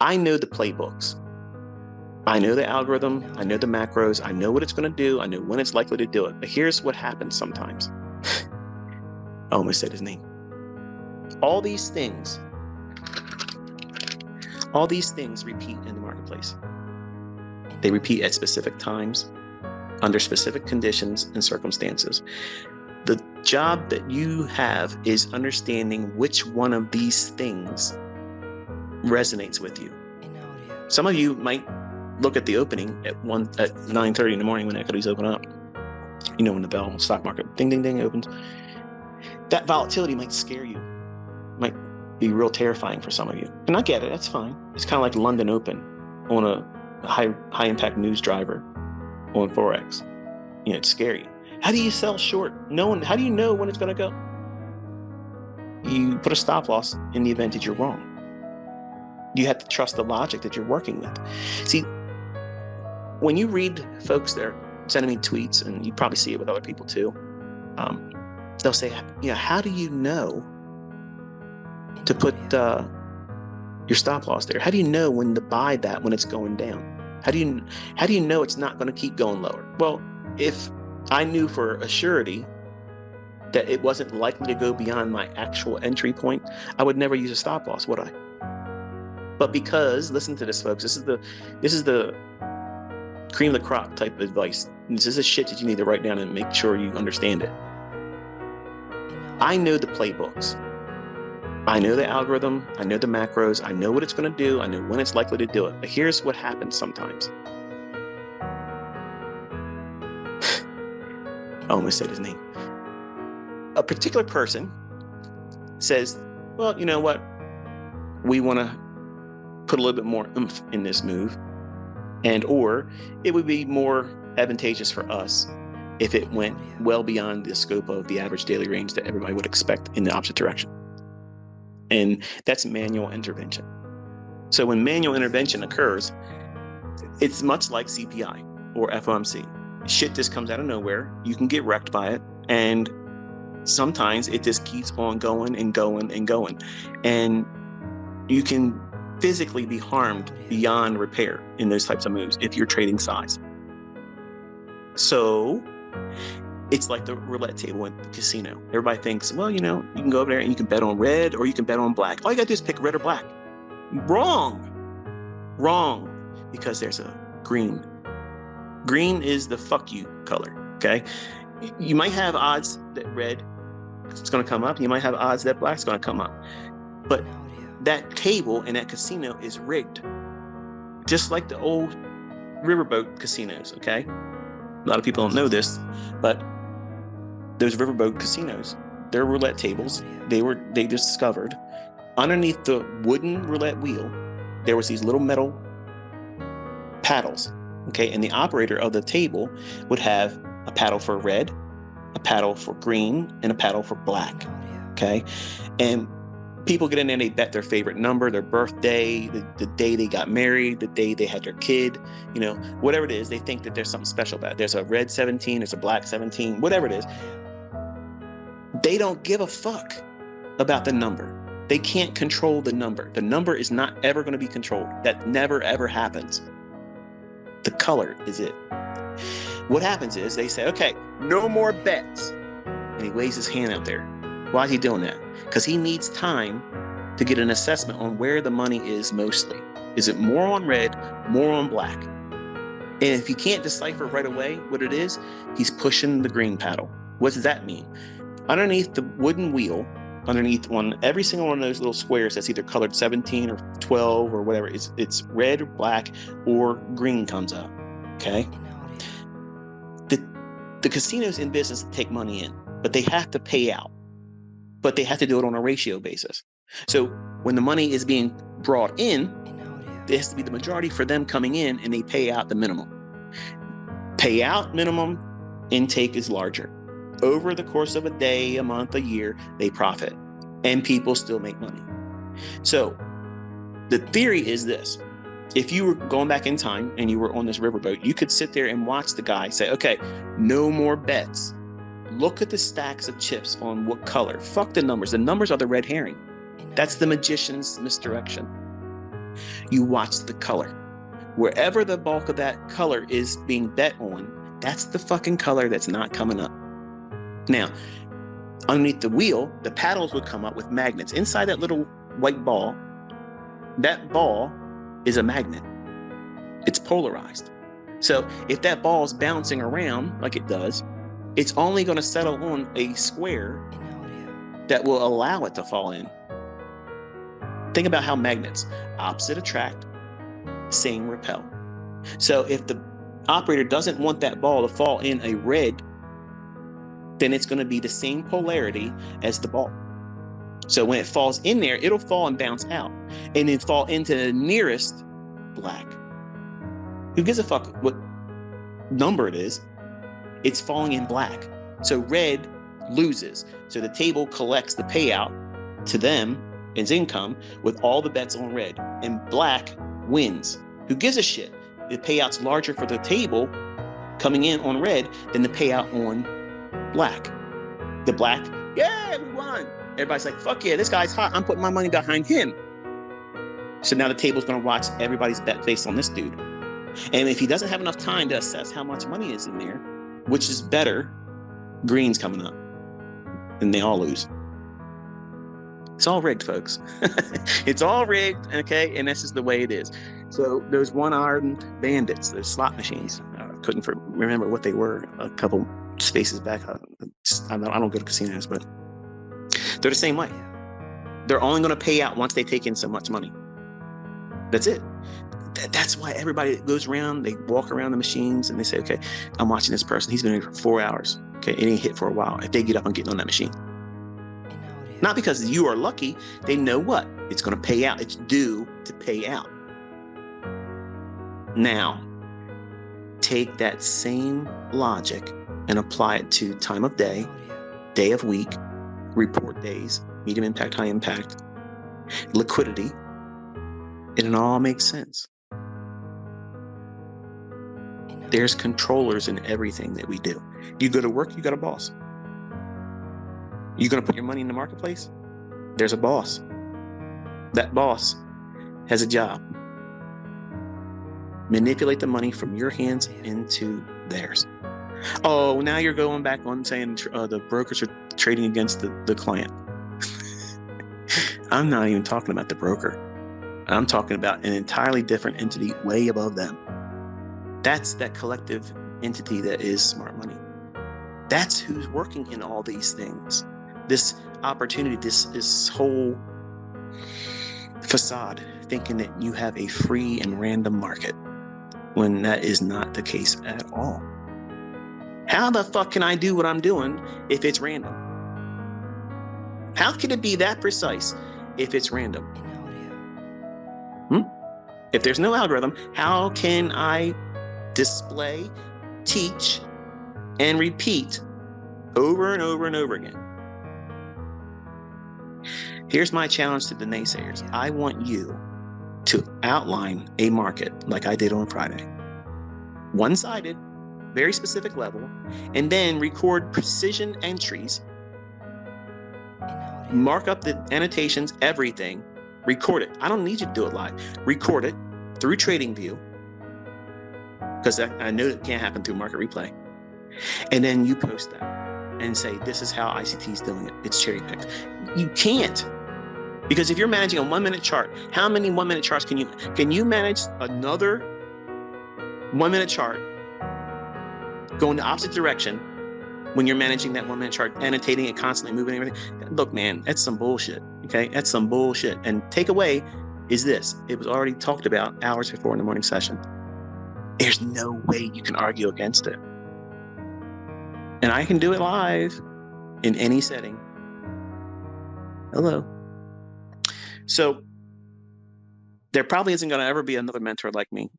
I know the playbooks. I know the algorithm. I know the macros. I know what it's going to do. I know when it's likely to do it. But here's what happens sometimes. I almost said his name. All these things repeat in the marketplace. They repeat at specific times, under specific conditions and circumstances. The job that you have is understanding which one of these things resonates with you. Some of you might look at the opening at 9:30 in the morning when equities open up. You know, when the bell stock market ding ding ding opens. That volatility might scare you, might be real terrifying for some of you. And I get it, that's fine. It's kind of like London Open on a high impact news driver on Forex. You know, it's scary. How do you sell short? How do you know when it's going to go? You put a stop loss in the event that you're wrong. You have to trust the logic that you're working with. See, when you read folks that are sending me tweets, and you probably see it with other people too, they'll say, how do you know to put your stop loss there? How do you know when to buy that when it's going down? How do you know it's not going to keep going lower? Well, if I knew for a surety that it wasn't likely to go beyond my actual entry point, I would never use a stop loss, would I? But because, listen to this, folks, this is the cream of the crop type of advice. This is the shit that you need to write down and make sure you understand it. I know the playbooks. I know the algorithm. I know the macros. I know what it's going to do. I know when it's likely to do it. But here's what happens sometimes. I almost said his name. A particular person says, well, you know what? We want to put a little bit more oomph in this move, or it would be more advantageous for us if it went well beyond the scope of the average daily range that everybody would expect in the opposite direction. And that's manual intervention. So when manual intervention occurs, it's much like CPI or FOMC. Shit just comes out of nowhere. You can get wrecked by it. And sometimes it just keeps on going and going and going. And you can physically be harmed beyond repair in those types of moves if you're trading size. So it's like the roulette table at the casino. Everybody thinks, well, you can go over there and you can bet on red or you can bet on black. All you got to do is pick red or black. Wrong, because there's a green. Green is the fuck you color, okay? You might have odds that red is going to come up. You might have odds that black is going to come up. But that table in that casino is rigged. Just like the old riverboat casinos, okay? A lot of people don't know this, but those riverboat casinos, their roulette tables, they discovered underneath the wooden roulette wheel, there was these little metal paddles, okay? And the operator of the table would have a paddle for red, a paddle for green, and a paddle for black, okay? And people get in there and they bet their favorite number, their birthday, the day they got married, the day they had their kid, whatever it is, they think that there's something special about it. There's a red 17, there's a black 17, whatever it is. They don't give a fuck about the number. They can't control the number. The number is not ever going to be controlled. That never, ever happens. The color is it. What happens is they say, okay, no more bets. And he waves his hand out there. Why is he doing that? Because he needs time to get an assessment on where the money is mostly. Is it more on red, more on black? And if he can't decipher right away what it is, he's pushing the green paddle. What does that mean? Underneath the wooden wheel, underneath every single one of those little squares that's either colored 17 or 12 or whatever, it's red or black or green comes up, okay? The casino's in business to take money in, but they have to pay out. But they have to do it on a ratio basis. So when the money is being brought in, there has to be the majority for them coming in, and they pay out the minimum. Payout minimum, intake is larger. Over the course of a day, a month, a year, they profit, and people still make money. So the theory is this. If you were going back in time and you were on this riverboat, you could sit there and watch the guy say, okay, no more bets. Look at the stacks of chips on what color. Fuck the numbers. The numbers are the red herring. That's the magician's misdirection. You watch the color. Wherever the bulk of that color is being bet on, that's the fucking color that's not coming up. Now, underneath the wheel, the paddles would come up with magnets. Inside that little white ball, that ball is a magnet. It's polarized. So if that ball is bouncing around like it does, it's only going to settle on a square that will allow it to fall in. Think about how magnets, opposite attract, same repel. So if the operator doesn't want that ball to fall in a red, then it's going to be the same polarity as the ball. So when it falls in there, it'll fall and bounce out and then fall into the nearest black. Who gives a fuck what number it is? It's falling in black. So red loses. So the table collects the payout to them as income with all the bets on red, and black wins. Who gives a shit? The payout's larger for the table coming in on red than the payout on black. The black, yeah, we won. Everybody's like, fuck yeah, this guy's hot. I'm putting my money behind him. So now the table's going to watch everybody's bet based on this dude. And if he doesn't have enough time to assess how much money is in there, which is better, green's coming up. And they all lose. It's all rigged, folks. It's all rigged, okay? And this is the way it is. So those one-armed bandits, those slot machines, I couldn't remember what they were a couple spaces back. I don't go to casinos, but they're the same way. They're only going to pay out once they take in so much money. That's it. That's why everybody goes around, they walk around the machines and they say, okay, I'm watching this person. He's been here for 4 hours. Okay, it ain't hit for a while. If they get up and get on that machine. Not because you are lucky, they know what? It's going to pay out. It's due to pay out. Now, take that same logic and apply it to time of day, day of week, report days, medium impact, high impact, liquidity, and it all makes sense. There's controllers in everything that we do. You go to work, you got a boss. You're going to put your money in the marketplace? There's a boss. That boss has a job. Manipulate the money from your hands into theirs. Oh, now you're going back on saying the brokers are trading against the client. I'm not even talking about the broker. I'm talking about an entirely different entity way above them. That's that collective entity that is smart money. That's who's working in all these things. This opportunity, this whole facade, thinking that you have a free and random market when that is not the case at all. How the fuck can I do what I'm doing if it's random? How can it be that precise if it's random? If there's no algorithm, how can I display, teach, and repeat over and over and over again? Here's my challenge to the naysayers. I want you to outline a market like I did on Friday. One-sided, very specific level, and then record precision entries, mark up the annotations, everything, record it. I don't need you to do it live. Record it through TradingView, because I know it can't happen through Market Replay. And then you post that and say, this is how ICT is doing it. It's cherry picked. You can't. Because if you're managing a 1 minute chart, how many 1 minute charts can you manage another 1 minute chart going the opposite direction when you're managing that 1 minute chart, annotating it, constantly moving everything? Look, man, that's some bullshit. Okay. That's some bullshit. And takeaway is this. It was already talked about hours before in the morning session. There's no way you can argue against it. And I can do it live in any setting. Hello. So there probably isn't going to ever be another mentor like me.